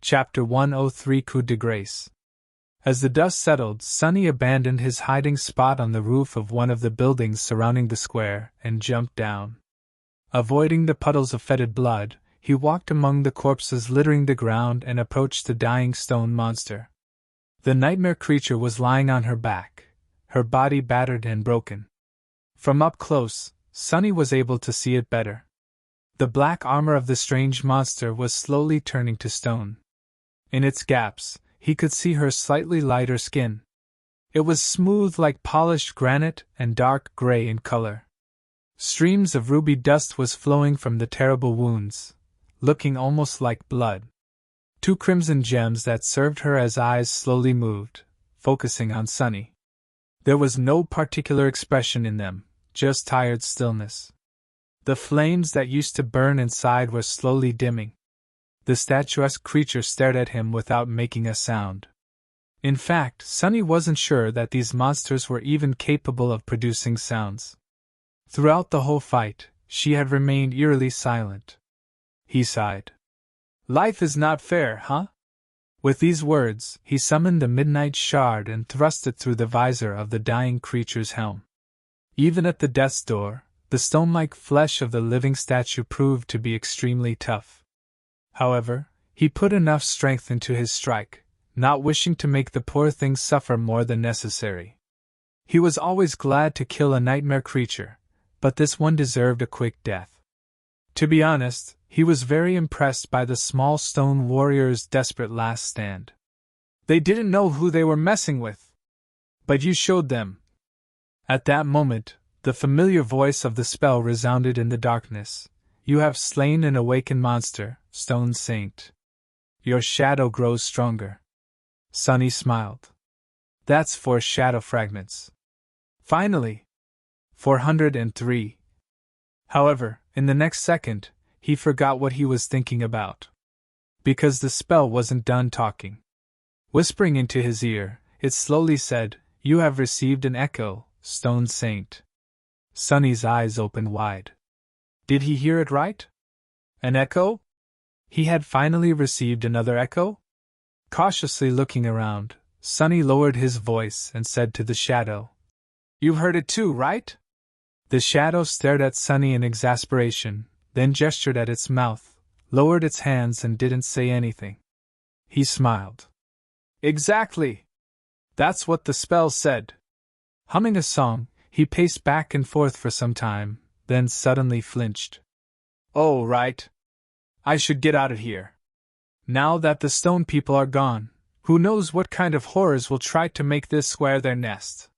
Chapter 103 Coup de Grace. As the dust settled, Sonny abandoned his hiding spot on the roof of one of the buildings surrounding the square and jumped down. Avoiding the puddles of fetid blood, he walked among the corpses littering the ground and approached the dying stone monster. The nightmare creature was lying on her back, her body battered and broken. From up close, Sonny was able to see it better. The black armor of the strange monster was slowly turning to stone. In its gaps, he could see her slightly lighter skin. It was smooth like polished granite and dark gray in color. Streams of ruby dust was flowing from the terrible wounds, looking almost like blood. Two crimson gems that served her as eyes slowly moved, focusing on Sonny. There was no particular expression in them, just tired stillness. The flames that used to burn inside were slowly dimming. The statuesque creature stared at him without making a sound. In fact, Sonny wasn't sure that these monsters were even capable of producing sounds. Throughout the whole fight, she had remained eerily silent. He sighed. "Life is not fair, huh?" With these words, he summoned the Midnight Shard and thrust it through the visor of the dying creature's helm. Even at the death's door, the stone-like flesh of the living statue proved to be extremely tough. However, he put enough strength into his strike, not wishing to make the poor thing suffer more than necessary. He was always glad to kill a nightmare creature, but this one deserved a quick death. To be honest, he was very impressed by the small stone warrior's desperate last stand. They didn't know who they were messing with. But you showed them. At that moment, the familiar voice of the spell resounded in the darkness. "You have slain an awakened monster, Stone Saint. Your shadow grows stronger." Sonny smiled. "That's 4 shadow fragments. Finally! 403. However, in the next second, he forgot what he was thinking about. Because the spell wasn't done talking. Whispering into his ear, it slowly said, "You have received an echo, Stone Saint." Sonny's eyes opened wide. Did he hear it right? An echo? He had finally received another echo? Cautiously looking around, Sonny lowered his voice and said to the shadow, "You've heard it too, right?" The shadow stared at Sonny in exasperation, then gestured at its mouth, lowered its hands and didn't say anything. He smiled. "Exactly! That's what the spell said." Humming a song, he paced back and forth for some time, then suddenly flinched. "Oh, right. I should get out of here. Now that the stone people are gone, who knows what kind of horrors will try to make this square their nest."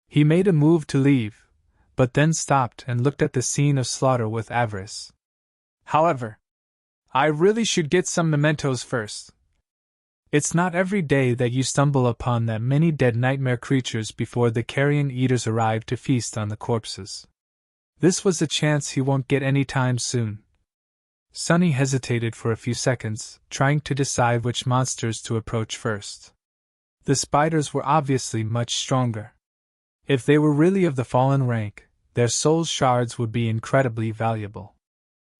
He made a move to leave, but then stopped and looked at the scene of slaughter with avarice. "However, I really should get some mementos first. It's not every day that you stumble upon that many dead nightmare creatures before the carrion eaters arrive to feast on the corpses. This was a chance he won't get any time soon." Sonny hesitated for a few seconds, trying to decide which monsters to approach first. The spiders were obviously much stronger. If they were really of the fallen rank, their soul shards would be incredibly valuable.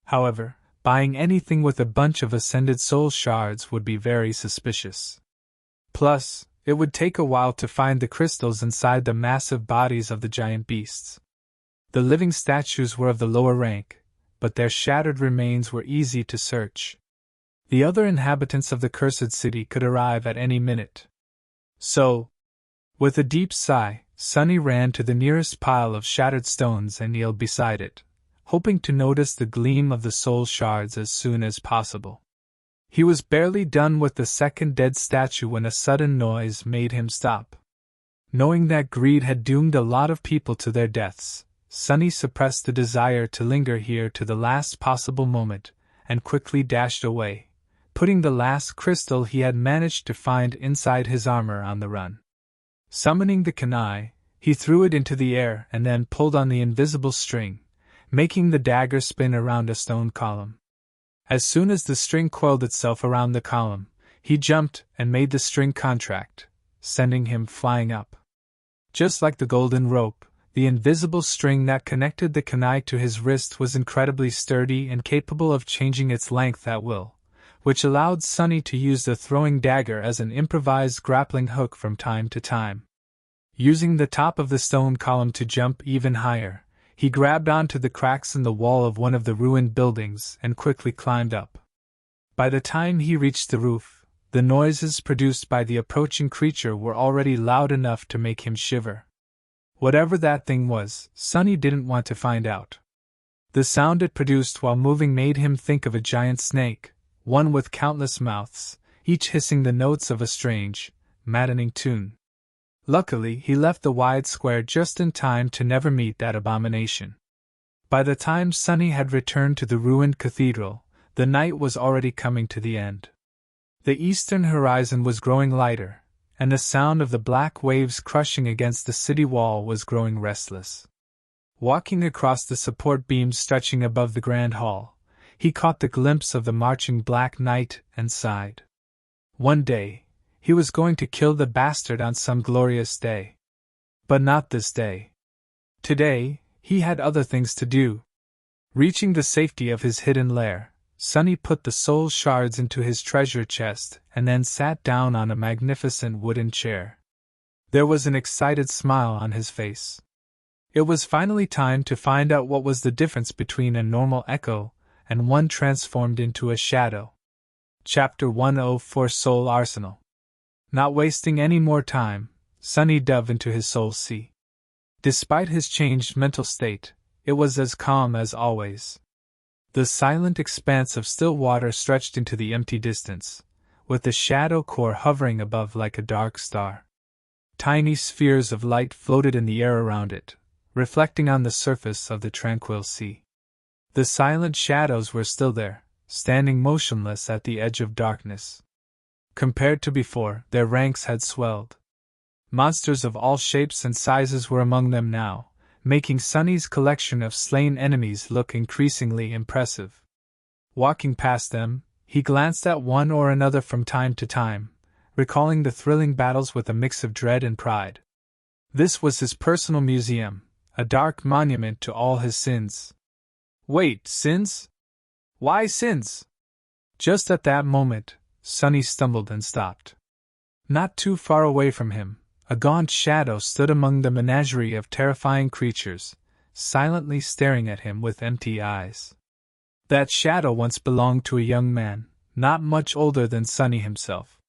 However, buying anything with a bunch of ascended soul shards would be very suspicious. Plus, it would take a while to find the crystals inside the massive bodies of the giant beasts. The living statues were of the lower rank, but their shattered remains were easy to search. The other inhabitants of the cursed city could arrive at any minute. So, with a deep sigh, Sonny ran to the nearest pile of shattered stones and kneeled beside it, hoping to notice the gleam of the soul shards as soon as possible. He was barely done with the second dead statue when a sudden noise made him stop. Knowing that greed had doomed a lot of people to their deaths, Sonny suppressed the desire to linger here to the last possible moment, and quickly dashed away, putting the last crystal he had managed to find inside his armor on the run. Summoning the kunai, he threw it into the air and then pulled on the invisible string, making the dagger spin around a stone column. As soon as the string coiled itself around the column, he jumped and made the string contract, sending him flying up. Just like the golden rope, the invisible string that connected the kunai to his wrist was incredibly sturdy and capable of changing its length at will, which allowed Sunny to use the throwing dagger as an improvised grappling hook from time to time. Using the top of the stone column to jump even higher, he grabbed onto the cracks in the wall of one of the ruined buildings and quickly climbed up. By the time he reached the roof, the noises produced by the approaching creature were already loud enough to make him shiver. Whatever that thing was, Sunny didn't want to find out. The sound it produced while moving made him think of a giant snake, one with countless mouths, each hissing the notes of a strange, maddening tune. Luckily, he left the wide square just in time to never meet that abomination. By the time Sunny had returned to the ruined cathedral, the night was already coming to the end. The eastern horizon was growing lighter, and the sound of the black waves crushing against the city wall was growing restless. Walking across the support beams stretching above the grand hall, he caught the glimpse of the marching Black Knight and sighed. One day, he was going to kill the bastard on some glorious day. But not this day. Today, he had other things to do. Reaching the safety of his hidden lair, Sunny put the soul shards into his treasure chest and then sat down on a magnificent wooden chair. There was an excited smile on his face. It was finally time to find out what was the difference between a normal echo and one transformed into a shadow. Chapter 104 Soul Arsenal. Not wasting any more time, Sunny dove into his soul sea. Despite his changed mental state, it was as calm as always. The silent expanse of still water stretched into the empty distance, with the shadow core hovering above like a dark star. Tiny spheres of light floated in the air around it, reflecting on the surface of the tranquil sea. The silent shadows were still there, standing motionless at the edge of darkness. Compared to before, their ranks had swelled. Monsters of all shapes and sizes were among them now, making Sunny's collection of slain enemies look increasingly impressive. Walking past them, he glanced at one or another from time to time, recalling the thrilling battles with a mix of dread and pride. This was his personal museum, a dark monument to all his sins. Wait, sins? Why sins? Just at that moment, Sunny stumbled and stopped. Not too far away from him, a gaunt shadow stood among the menagerie of terrifying creatures, silently staring at him with empty eyes. That shadow once belonged to a young man, not much older than Sunny himself.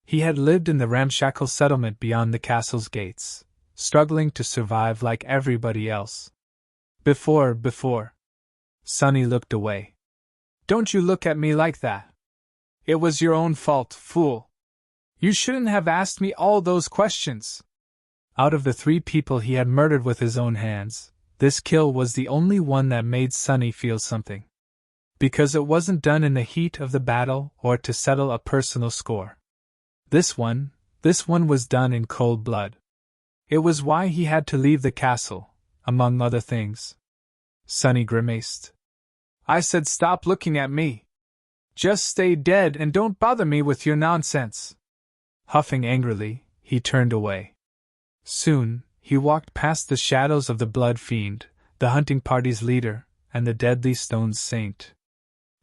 He had lived in the ramshackle settlement beyond the castle's gates, struggling to survive like everybody else. Before. Sunny looked away. Don't you look at me like that. It was your own fault, fool. You shouldn't have asked me all those questions. Out of the 3 people he had murdered with his own hands, this kill was the only one that made Sunny feel something. Because it wasn't done in the heat of the battle or to settle a personal score. This one was done in cold blood. It was why he had to leave the castle, among other things. Sunny grimaced. I said stop looking at me. Just stay dead and don't bother me with your nonsense. Huffing angrily, he turned away. Soon, he walked past the shadows of the Blood Fiend, the hunting party's leader, and the deadly stone saint.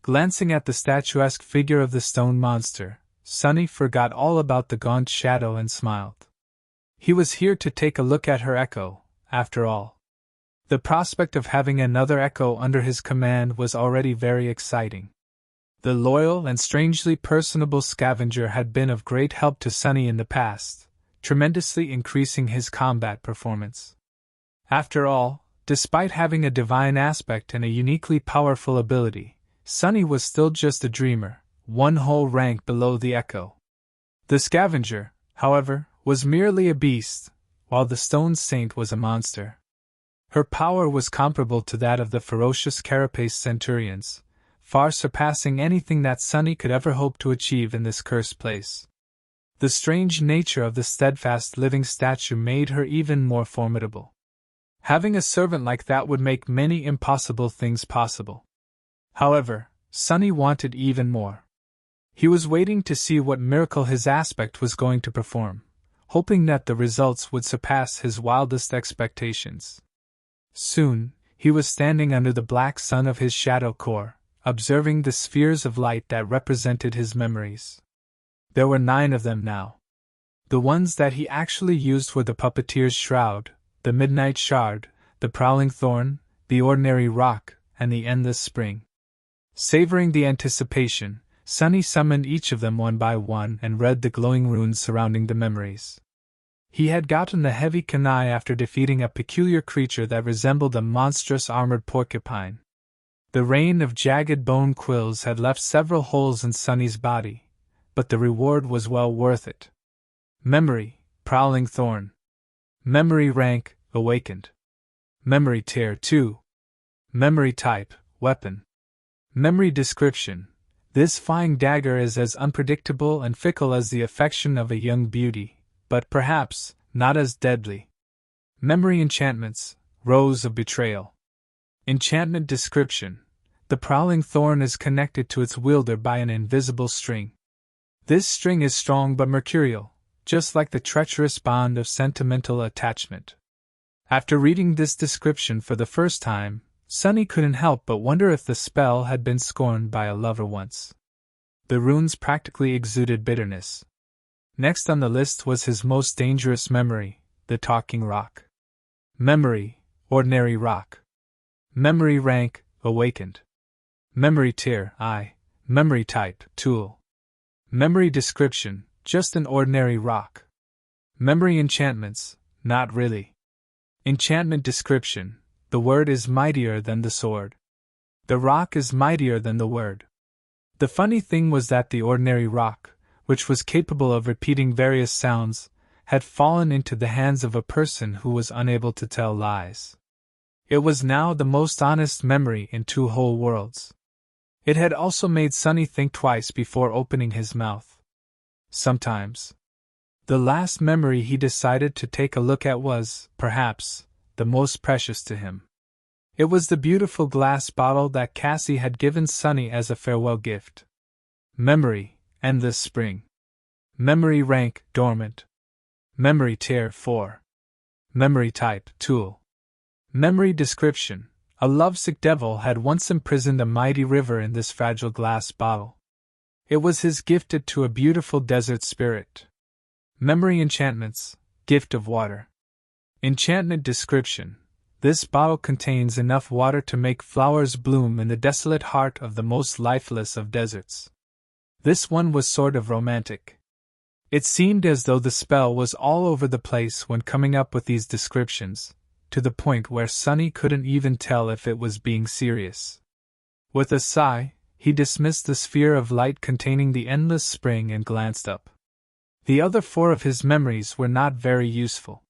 Glancing at the statuesque figure of the stone monster, Sunny forgot all about the gaunt shadow and smiled. He was here to take a look at her echo, after all. The prospect of having another echo under his command was already very exciting. The loyal and strangely personable scavenger had been of great help to Sunny in the past, tremendously increasing his combat performance. After all, despite having a divine aspect and a uniquely powerful ability, Sunny was still just a dreamer, one whole rank below the echo. The scavenger, however, was merely a beast, while the stone saint was a monster. Her power was comparable to that of the ferocious carapace centurions, far surpassing anything that Sunny could ever hope to achieve in this cursed place. The strange nature of the steadfast living statue made her even more formidable. Having a servant like that would make many impossible things possible. However, Sunny wanted even more. He was waiting to see what miracle his aspect was going to perform, hoping that the results would surpass his wildest expectations. Soon, he was standing under the black sun of his shadow core, observing the spheres of light that represented his memories. There were 9 of them now. The ones that he actually used were the puppeteer's shroud, the midnight shard, the prowling thorn, the ordinary rock, and the endless spring. Savoring the anticipation, Sunny summoned each of them one by one and read the glowing runes surrounding the memories. He had gotten the heavy kunai after defeating a peculiar creature that resembled a monstrous armored porcupine. The rain of jagged bone quills had left several holes in Sunny's body, but the reward was well worth it. Memory, prowling thorn. Memory rank, awakened. Memory tier 2. Memory type, weapon. Memory description. This flying dagger is as unpredictable and fickle as the affection of a young beauty, but perhaps not as deadly. Memory enchantments, Rose of Betrayal. Enchantment description. The prowling thorn is connected to its wielder by an invisible string. This string is strong but mercurial, just like the treacherous bond of sentimental attachment. After reading this description for the first time, Sunny couldn't help but wonder if the spell had been scorned by a lover once. The runes practically exuded bitterness. Next on the list was his most dangerous memory, the talking rock. Memory, ordinary rock. Memory rank, awakened. Memory tier, I. Memory type, tool. Memory description, just an ordinary rock. Memory enchantments, not really. Enchantment description, the word is mightier than the sword. The rock is mightier than the word. The funny thing was that the ordinary rock, which was capable of repeating various sounds, had fallen into the hands of a person who was unable to tell lies. It was now the most honest memory in 2 whole worlds. It had also made Sunny think twice before opening his mouth. Sometimes. The last memory he decided to take a look at was, perhaps, the most precious to him. It was the beautiful glass bottle that Cassie had given Sunny as a farewell gift. Memory, endless spring. Memory rank, dormant. Memory tier 4. Memory type, tool. Memory description. A lovesick devil had once imprisoned a mighty river in this fragile glass bottle. It was his gifted to a beautiful desert spirit. Memory enchantments, gift of water. Enchantment description. This bottle contains enough water to make flowers bloom in the desolate heart of the most lifeless of deserts. This one was sort of romantic. It seemed as though the spell was all over the place when coming up with these descriptions, to the point where Sunny couldn't even tell if it was being serious. With a sigh, he dismissed the sphere of light containing the endless spring and glanced up. The other 4 of his memories were not very useful.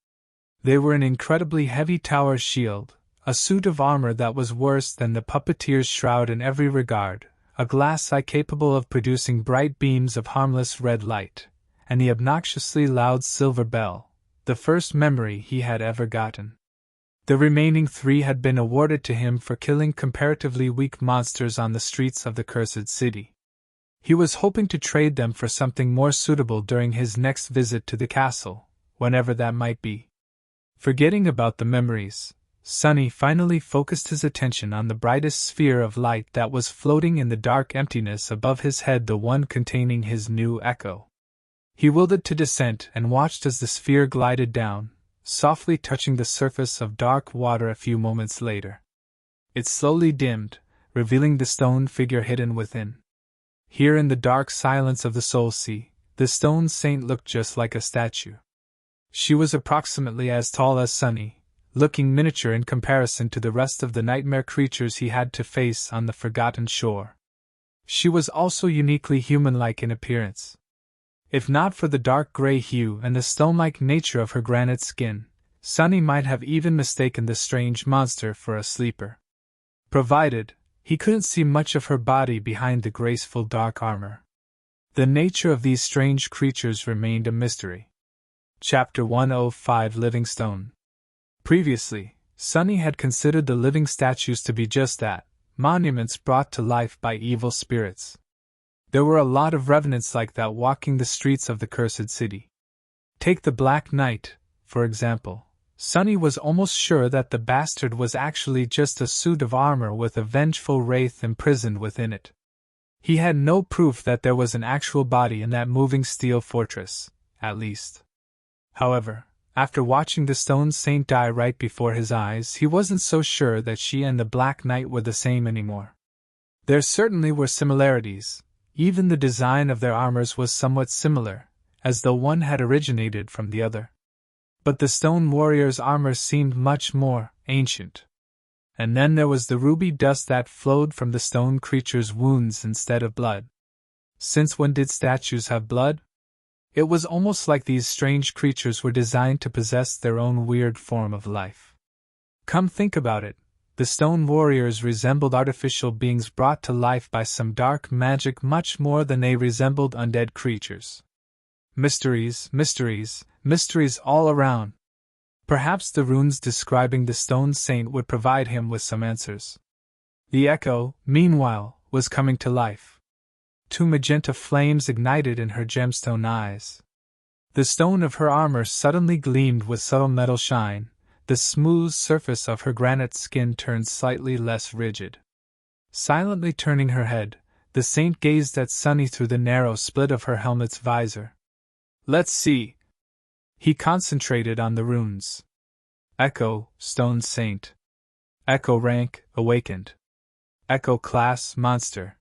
They were an incredibly heavy tower shield, a suit of armor that was worse than the puppeteer's shroud in every regard, a glass eye capable of producing bright beams of harmless red light, and the obnoxiously loud silver bell, the first memory he had ever gotten. The remaining 3 had been awarded to him for killing comparatively weak monsters on the streets of the cursed city. He was hoping to trade them for something more suitable during his next visit to the castle, whenever that might be. Forgetting about the memories, Sunny finally focused his attention on the brightest sphere of light that was floating in the dark emptiness above his head, the one containing his new echo. He willed it to descent and watched as the sphere glided down, softly touching the surface of dark water a few moments later. It slowly dimmed, revealing the stone figure hidden within. Here in the dark silence of the Soul Sea, the stone saint looked just like a statue. She was approximately as tall as Sunny, looking miniature in comparison to the rest of the nightmare creatures he had to face on the forgotten shore. She was also uniquely human-like in appearance. If not for the dark gray hue and the stone-like nature of her granite skin, Sunny might have even mistaken the strange monster for a sleeper. Provided, he couldn't see much of her body behind the graceful dark armor. The nature of these strange creatures remained a mystery. Chapter 105 Living Stone. Previously, Sunny had considered the living statues to be just that, monuments brought to life by evil spirits. There were a lot of revenants like that walking the streets of the cursed city. Take the Black Knight, for example, Sunny was almost sure that the bastard was actually just a suit of armor with a vengeful wraith imprisoned within it. He had no proof that there was an actual body in that moving steel fortress, at least. However, after watching the stone saint die right before his eyes, he wasn't so sure that she and the Black Knight were the same anymore. There certainly were similarities. Even the design of their armors was somewhat similar, as though one had originated from the other. But the stone warrior's armor seemed much more ancient. And then there was the ruby dust that flowed from the stone creature's wounds instead of blood. Since when did statues have blood? It was almost like these strange creatures were designed to possess their own weird form of life. Come think about it, the stone warriors resembled artificial beings brought to life by some dark magic much more than they resembled undead creatures. Mysteries, mysteries, mysteries all around. Perhaps the runes describing the stone saint would provide him with some answers. The echo, meanwhile, was coming to life. 2 magenta flames ignited in her gemstone eyes. The stone of her armor suddenly gleamed with subtle metal shine, the smooth surface of her granite skin turned slightly less rigid. Silently turning her head, the saint gazed at Sunny through the narrow split of her helmet's visor. Let's see. He concentrated on the runes. Echo, Stone Saint. Echo rank, Awakened. Echo class, Monster.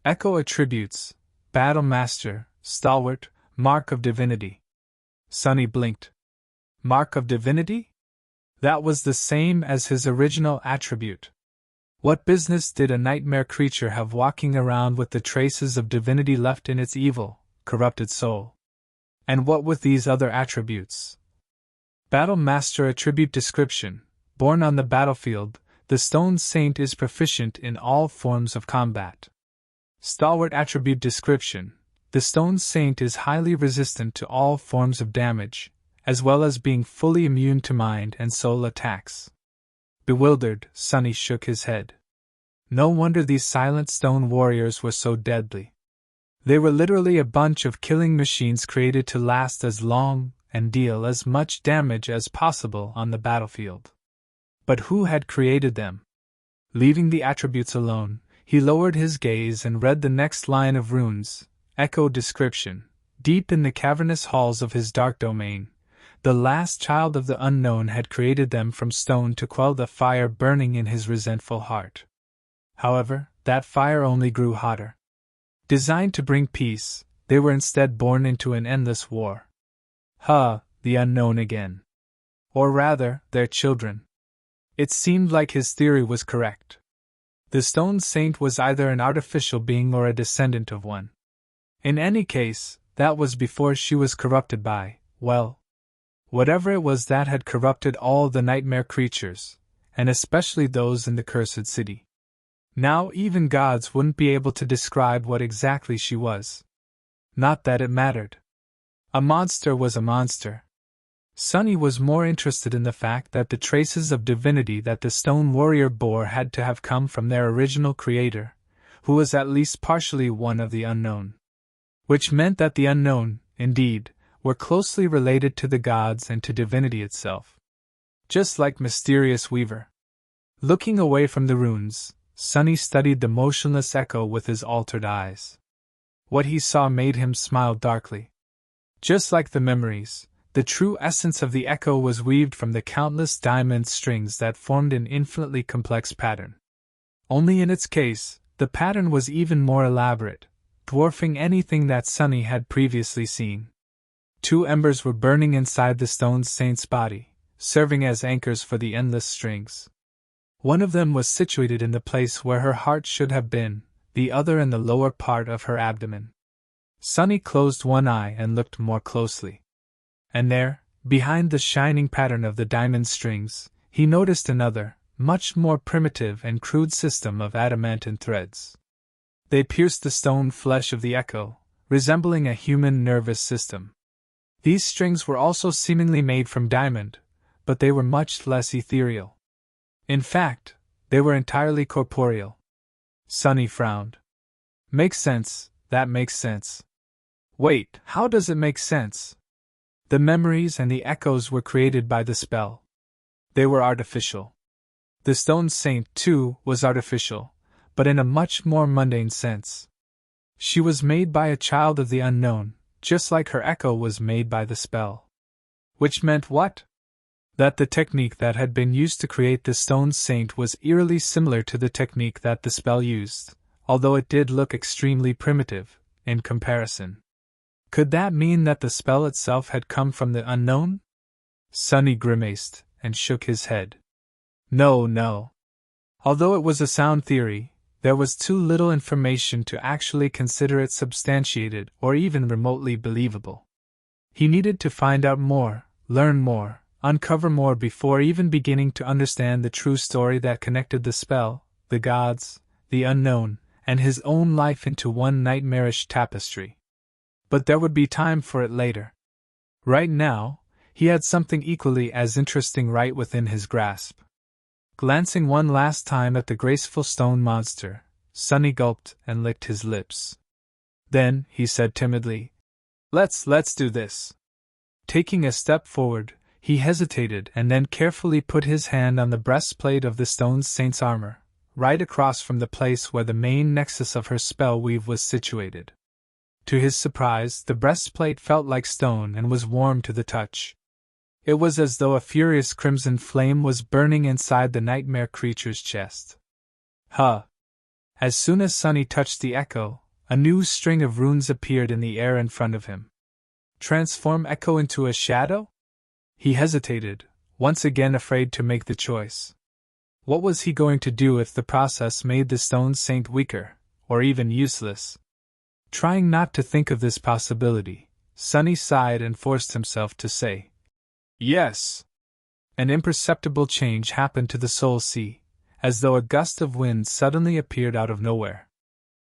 Echo attributes, Battle Master, Stalwart, Mark of Divinity. Sunny blinked. Mark of Divinity? That was the same as his original attribute. What business did a nightmare creature have walking around with the traces of divinity left in its evil, corrupted soul? And what with these other attributes? Battle Master attribute description. Born on the battlefield, the Stone Saint is proficient in all forms of combat. Stalwart attribute description. The Stone Saint is highly resistant to all forms of damage, as well as being fully immune to mind and soul attacks. Bewildered, Sunny shook his head. No wonder these silent stone warriors were so deadly. They were literally a bunch of killing machines created to last as long and deal as much damage as possible on the battlefield. But who had created them? Leaving the attributes alone, he lowered his gaze and read the next line of runes, Echo description. Deep in the cavernous halls of his dark domain, the last child of the unknown had created them from stone to quell the fire burning in his resentful heart. However, that fire only grew hotter. Designed to bring peace, they were instead born into an endless war. The unknown again. Or rather, their children. It seemed like his theory was correct. The Stone Saint was either an artificial being or a descendant of one. In any case, that was before she was corrupted by, well, whatever it was that had corrupted all the nightmare creatures, and especially those in the cursed city. Now even gods wouldn't be able to describe what exactly she was. Not that it mattered. A monster was a monster. Sunny was more interested in the fact that the traces of divinity that the stone warrior bore had to have come from their original creator, who was at least partially one of the unknown. Which meant that the unknown, indeed, were closely related to the gods and to divinity itself. Just like Mysterious Weaver. Looking away from the runes, Sunny studied the motionless echo with his altered eyes. What he saw made him smile darkly. Just like the memories, the true essence of the echo was weaved from the countless diamond strings that formed an infinitely complex pattern. Only in its case, the pattern was even more elaborate, dwarfing anything that Sunny had previously seen. 2 embers were burning inside the Stone Saint's body, serving as anchors for the endless strings. One of them was situated in the place where her heart should have been, the other in the lower part of her abdomen. Sunny closed one eye and looked more closely. And there, behind the shining pattern of the diamond strings, he noticed another, much more primitive and crude system of adamantine threads. They pierced the stone flesh of the echo, resembling a human nervous system. These strings were also seemingly made from diamond, but they were much less ethereal. In fact, they were entirely corporeal. Sunny frowned. Makes sense, that makes sense. Wait, how does it make sense? The memories and the echoes were created by the spell. They were artificial. The stone saint, too, was artificial, but in a much more mundane sense. She was made by a child of the unknown, just like her echo was made by the spell. Which meant what? That the technique that had been used to create the stone saint was eerily similar to the technique that the spell used, although it did look extremely primitive, in comparison. Could that mean that the spell itself had come from the unknown? Sonny grimaced and shook his head. No. Although it was a sound theory, there was too little information to actually consider it substantiated or even remotely believable. He needed to find out more, learn more, uncover more before even beginning to understand the true story that connected the spell, the gods, the unknown, and his own life into one nightmarish tapestry. But there would be time for it later. Right now, he had something equally as interesting right within his grasp. Glancing one last time at the graceful stone monster, Sonny gulped and licked his lips. Then, he said timidly, Let's do this. Taking a step forward, he hesitated and then carefully put his hand on the breastplate of the stone saint's armor, right across from the place where the main nexus of her spell weave was situated. To his surprise, the breastplate felt like stone and was warm to the touch. It was as though a furious crimson flame was burning inside the nightmare creature's chest. Huh! As soon as Sonny touched the echo, a new string of runes appeared in the air in front of him. Transform echo into a shadow? He hesitated, once again afraid to make the choice. What was he going to do if the process made the stone saint weaker, or even useless? Trying not to think of this possibility, Sonny sighed and forced himself to say, Yes. An imperceptible change happened to the soul sea, as though a gust of wind suddenly appeared out of nowhere.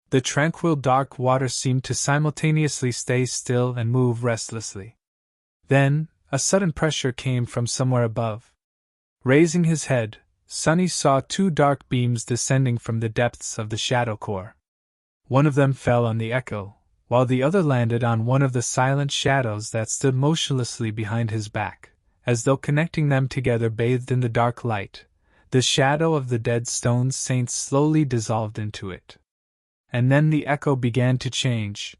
The tranquil dark water seemed to simultaneously stay still and move restlessly. Then, a sudden pressure came from somewhere above. Raising his head, Sonny saw two dark beams descending from the depths of the shadow core. One of them fell on the echo, while the other landed on one of the silent shadows that stood motionlessly behind his back, as though connecting them together bathed in the dark light. The shadow of the dead stone saint slowly dissolved into it. And then the echo began to change,